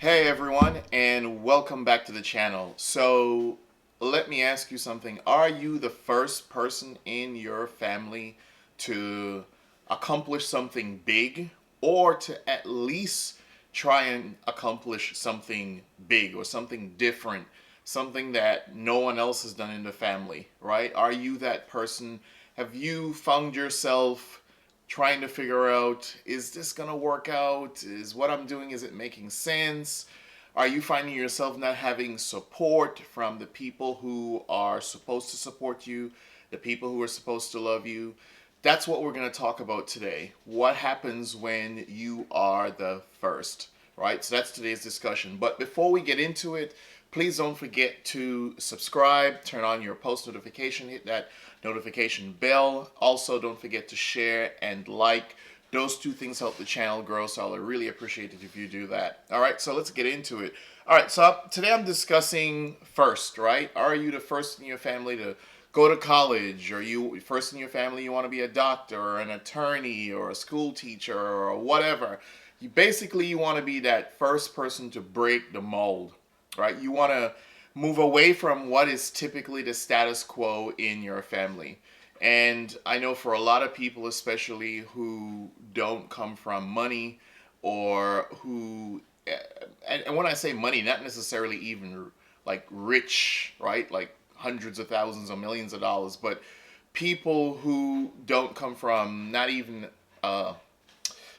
Hey everyone, and welcome back to the channel. So, let me ask you something. Are you the first person in your family to accomplish something big, or to at least try and accomplish something big or something different, something that no one else has done in the family, right? Are you that person? Have you found yourself trying to figure out, is this going to work out? Is what I'm doing, is it making sense? Are you finding yourself not having support from the people who are supposed to support you, the people who are supposed to love you? That's what we're going to talk about today. What happens when you are the first, right? So that's today's discussion. But before we get into it, please don't forget to subscribe, turn on your post notification, hit that notification bell. Also, don't forget to share and like. Those two things help the channel grow, so I'll really appreciate it if you do that. All right, so let's get into it. All right, so today I'm discussing first, right? Are you the first in your family to go to college? Are you first in your family you want to be a doctor or an attorney or a school teacher or whatever? You want to be that first person to break the mold, right? You want to move away from what is typically the status quo in your family. And I know for a lot of people, especially who don't come from money or who, and when I say money, not necessarily even like rich, right? Like hundreds of thousands or millions of dollars, but people who don't come from not even uh,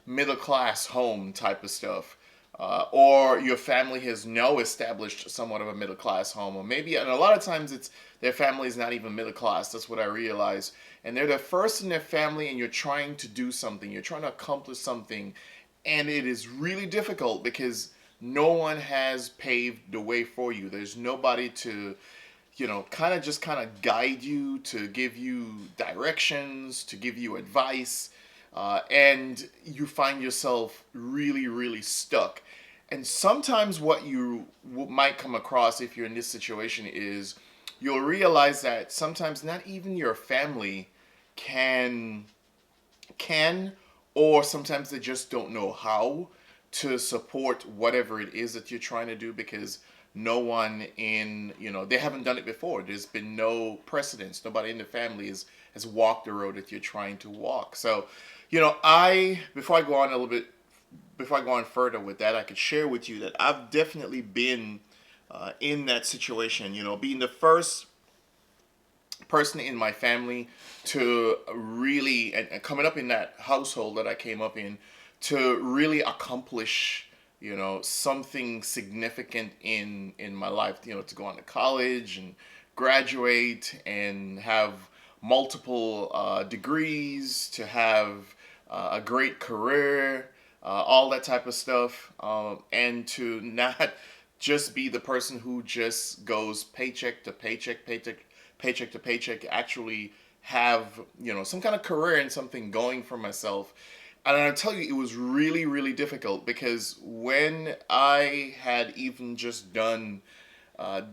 middle class home type of stuff. Or your family has no established somewhat of a middle class home, or maybe, and a lot of times it's their family is not even middle class. That's what I realize. And they're the first in their family, and you're trying to do something, you're trying to accomplish something, and it is really difficult because no one has paved the way for you. There's nobody to kind of guide you, to give you directions, to give you advice, and you find yourself really, really stuck. And sometimes what you might come across if you're in this situation is you'll realize that sometimes not even your family can can or sometimes they just don't know how to support whatever it is that you're trying to do because no one in they haven't done it before. There's been no precedence. Nobody in the family has walked the road that you're trying to walk. So I before I go on a little bit before I go on further with that, I could share with you that I've definitely been in that situation, being the first person in my family to really, and coming up in that household that I came up in, to really accomplish something significant in my life, to go on to college and graduate and have multiple degrees, to have a great career, all that type of stuff, and to not just be the person who just goes paycheck to paycheck, paycheck to paycheck, actually have some kind of career and something going for myself. And I tell you, it was really, really difficult because when I had even just done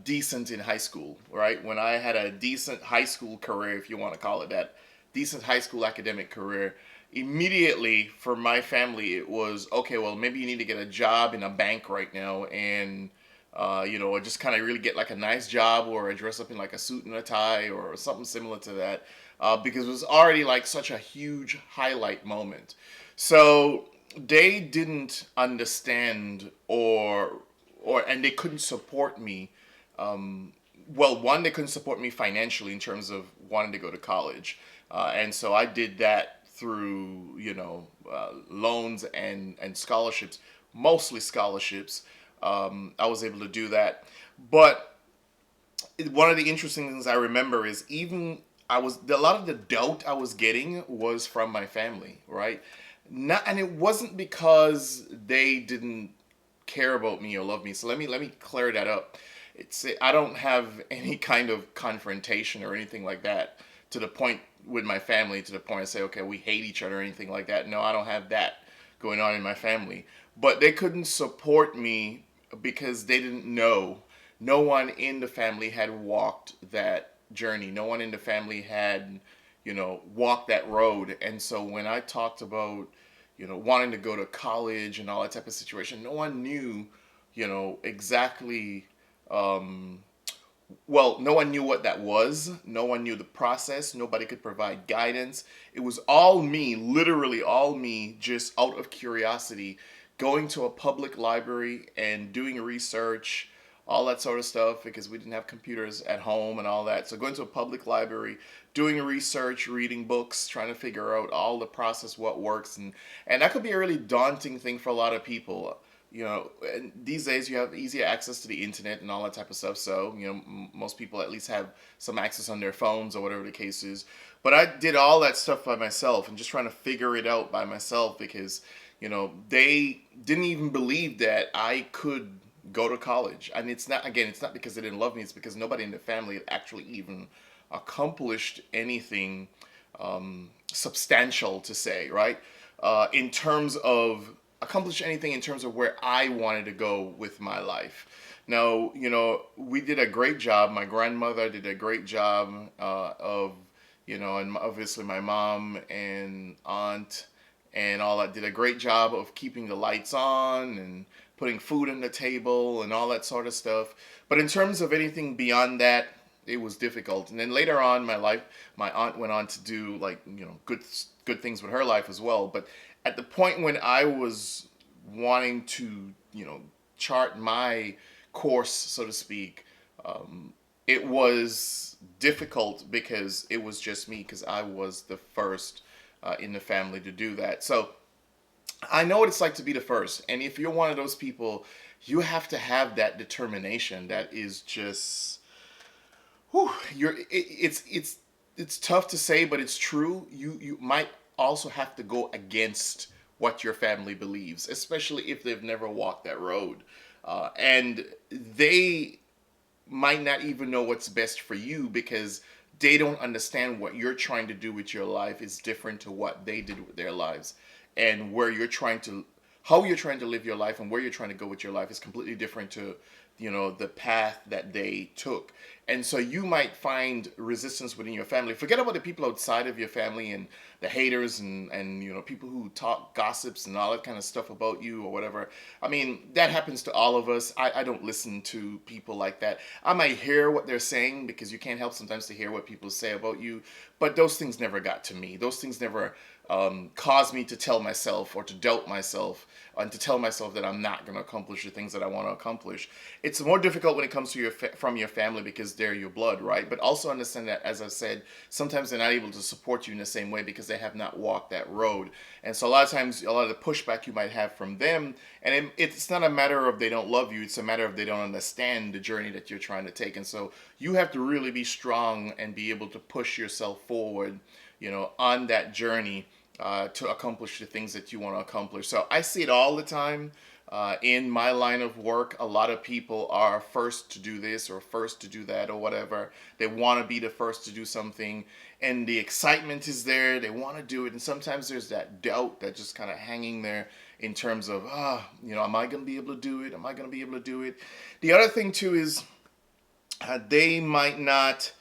decent in high school, right? When I had a decent high school career, if you want to call it that, decent high school academic career, immediately for my family, it was okay, well, maybe you need to get a job in a bank right now and or just kind of really get like a nice job or dress up in like a suit and a tie or something similar to that, because it was already like such a huge highlight moment. So they didn't understand and they couldn't support me. Well, one, they couldn't support me financially in terms of wanting to go to college, and so I did that through loans and scholarships, mostly scholarships. I was able to do that, but one of the interesting things I remember is even a lot of the doubt I was getting was from my family, right? Not, and it wasn't because they didn't care about me or love me. So let me clear that up. I don't have any kind of confrontation or anything like that to the point with my family, to the point I say, okay, we hate each other or anything like that. No, I don't have that going on in my family. But they couldn't support me because they didn't know. No one in the family had walked that journey. No one in the family had, walked that road. And so when I talked about, wanting to go to college and all that type of situation, no one knew, exactly. Um, well, no one knew what that was. No one knew the process. Nobody could provide guidance. It was all me, literally all me, just out of curiosity, going to a public library and doing research, all that sort of stuff, because we didn't have computers at home and all that. So going to a public library, doing research, reading books, trying to figure out all the process, what works, and that could be a really daunting thing for a lot of people. And these days you have easier access to the internet and all that type of stuff. So, most people at least have some access on their phones or whatever the case is. But I did all that stuff by myself and just trying to figure it out by myself because, they didn't even believe that I could go to college. And it's not because they didn't love me, it's because nobody in the family had actually even accomplished anything substantial to say, right? In terms of accomplish anything in terms of where I wanted to go with my life. Now, we did a great job. My grandmother did a great job and obviously my mom and aunt and all that did a great job of keeping the lights on and putting food on the table and all that sort of stuff. But in terms of anything beyond that, it was difficult. And then later on in my life, my aunt went on to do like good things with her life as well. But at the point when I was wanting to chart my course, so to speak, it was difficult because it was just me because I was the first in the family to do that. So I know what it's like to be the first, and if you're one of those people, you have to have that determination. That is just whew, it's tough to say, but it's true. You might also have to go against what your family believes, especially if they've never walked that road, and they might not even know what's best for you because they don't understand what you're trying to do with your life is different to what they did with their lives, and where you're trying to how you're trying to live your life and where you're trying to go with your life is completely different to the path that they took. And so you might find resistance within your family. Forget about the people outside of your family and the haters and people who talk gossips and all that kind of stuff about you or whatever. I mean, that happens to all of us. I don't listen to people like that. I might hear what they're saying because you can't help sometimes to hear what people say about you, but those things never got to me. Those things never caused me to tell myself or to doubt myself and to tell myself that I'm not going to accomplish the things that I want to accomplish. It's more difficult when it comes to from your family because they're your blood, right? But also understand that, as I said, sometimes they're not able to support you in the same way because they have not walked that road. And so a lot of times, a lot of the pushback you might have from them, and it's not a matter of they don't love you, it's a matter of they don't understand the journey that you're trying to take. And so you have to really be strong and be able to push yourself forward, on that journey to accomplish the things that you want to accomplish. So I see it all the time. In my line of work, a lot of people are first to do this or first to do that or whatever. They want to be the first to do something, and the excitement is there. They want to do it, and sometimes there's that doubt that just kind of hanging there in terms of, am I going to be able to do it? Am I going to be able to do it? The other thing too is they might not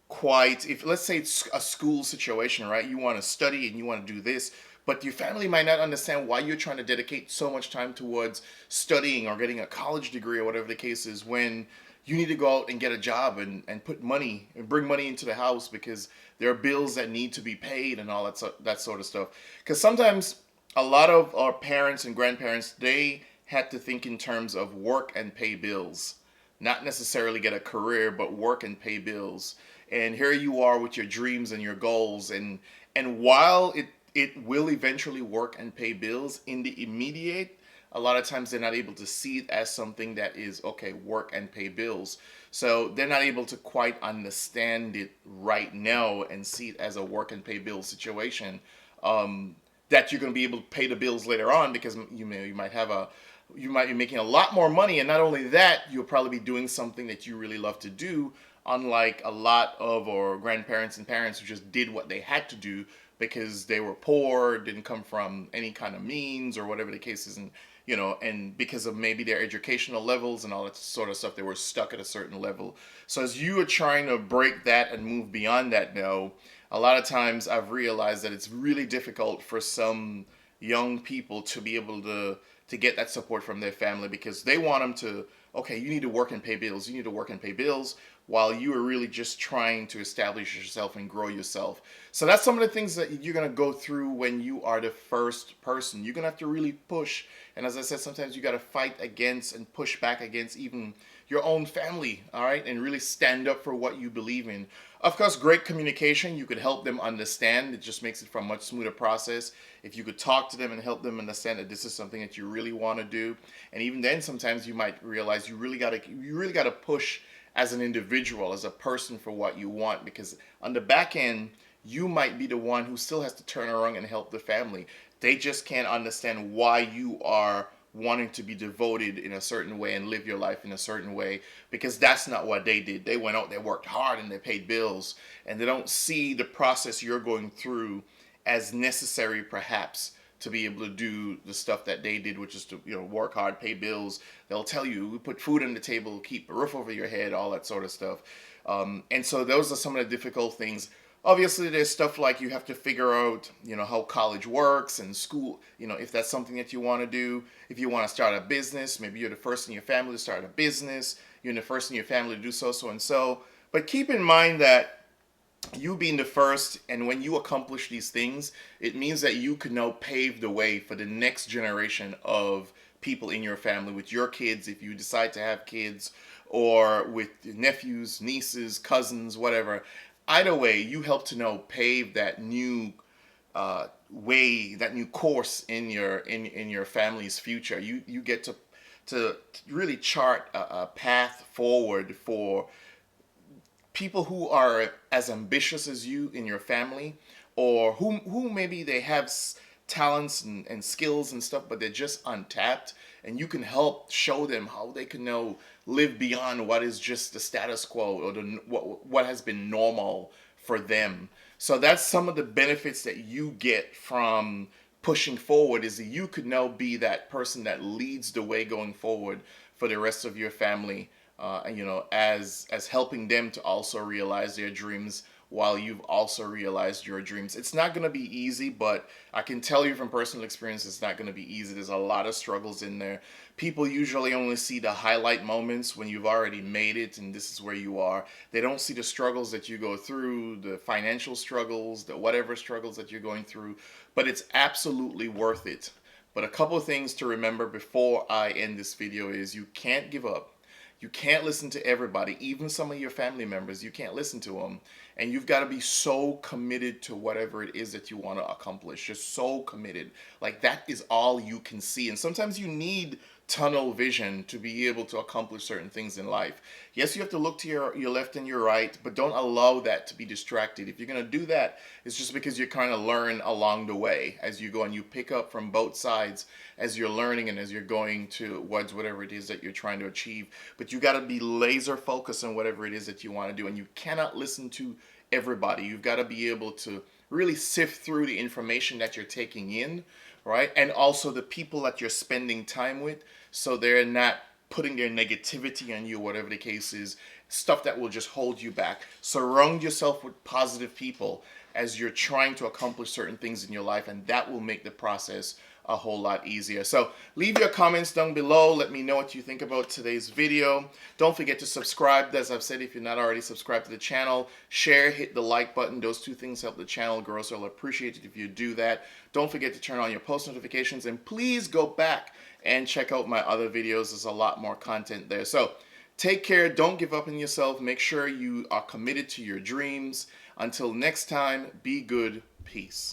quite, if let's say it's a school situation, right? You want to study and you want to do this, but your family might not understand why you're trying to dedicate so much time towards studying or getting a college degree or whatever the case is when you need to go out and get a job and put money and bring money into the house because there are bills that need to be paid and all that sort of stuff. Because sometimes a lot of our parents and grandparents, they had to think in terms of work and pay bills, not necessarily get a career, but work and pay bills. And here you are with your dreams and your goals, and while it will eventually work and pay bills in the immediate, a lot of times they're not able to see it as something that is okay, work and pay bills. So they're not able to quite understand it right now and see it as a work and pay bills situation. That you're going to be able to pay the bills later on because you might be making a lot more money, and not only that, you'll probably be doing something that you really love to do, unlike a lot of our grandparents and parents who just did what they had to do because they were poor, didn't come from any kind of means or whatever the case is, and because of maybe their educational levels and all that sort of stuff, they were stuck at a certain level. So as you are trying to break that and move beyond that now, a lot of times I've realized that it's really difficult for some young people to be able to get that support from their family, because they want them to, okay, you need to work and pay bills, you need to work and pay bills, while you are really just trying to establish yourself and grow yourself. So that's some of the things that you're going to go through when you are the first person. You're going to have to really push. And as I said, sometimes you got to fight against and push back against even your own family, all right, and really stand up for what you believe in. Of course, great communication, you could help them understand. It just makes it for a much smoother process if you could talk to them and help them understand that this is something that you really want to do. And even then, sometimes you might realize you really got to push as an individual, as a person, for what you want, because on the back end, you might be the one who still has to turn around and help the family. They just can't understand why you are wanting to be devoted in a certain way and live your life in a certain way, because that's not what they did. They went out, they worked hard, and they paid bills, and they don't see the process you're going through as necessary, perhaps, to be able to do the stuff that they did, which is to, work hard, pay bills. They'll tell you, we put food on the table, keep a roof over your head, all that sort of stuff. And so those are some of the difficult things. Obviously, there's stuff like you have to figure out, how college works and school, if that's something that you want to do. If you want to start a business, maybe you're the first in your family to start a business. You're the first in your family to do so and so. But keep in mind that you being the first, and when you accomplish these things, it means that you can now pave the way for the next generation of people in your family, with your kids, if you decide to have kids, or with nephews, nieces, cousins, whatever. Either way, you help to now pave that new way, that new course in your family's future. You get to really chart a path forward for people who are as ambitious as you in your family, or who maybe they have talents and skills and stuff, but they're just untapped, and you can help show them how they can now live beyond what is just the status quo, or what has been normal for them. So that's some of the benefits that you get from pushing forward, is that you could now be that person that leads the way going forward for the rest of your family, as helping them to also realize their dreams while you've also realized your dreams. It's not going to be easy, but I can tell you from personal experience, it's not going to be easy. There's a lot of struggles in there. People usually only see the highlight moments when you've already made it and this is where you are. They don't see the struggles that you go through, the financial struggles, the whatever struggles that you're going through, but it's absolutely worth it. But a couple of things to remember before I end this video is you can't give up. You can't listen to everybody, even some of your family members. You can't listen to them. And you've got to be so committed to whatever it is that you want to accomplish. Just so committed. Like, that is all you can see. And sometimes you need tunnel vision to be able to accomplish certain things in life. Yes, you have to look to your left and your right, but don't allow that to be distracted. If you're going to do that, it's just because you're kind of learn along the way as you go, and you pick up from both sides as you're learning and as you're going towards whatever it is that you're trying to achieve. But you got to be laser focused on whatever it is that you want to do, and you cannot listen to everybody. You've got to be able to really sift through the information that you're taking in, right? And also the people that you're spending time with, so they're not putting their negativity on you, whatever the case is, stuff that will just hold you back. Surround yourself with positive people as you're trying to accomplish certain things in your life, and that will make the process a whole lot easier. So leave your comments down below. Let me know what you think about today's video. Don't forget to subscribe. As I've said, if you're not already subscribed to the channel, share, hit the like button. Those two things help the channel grow, so I'll appreciate it if you do that. Don't forget to turn on your post notifications, and please go back and check out my other videos. There's a lot more content there. So take care. Don't give up on yourself. Make sure you are committed to your dreams. Until next time, be good. Peace.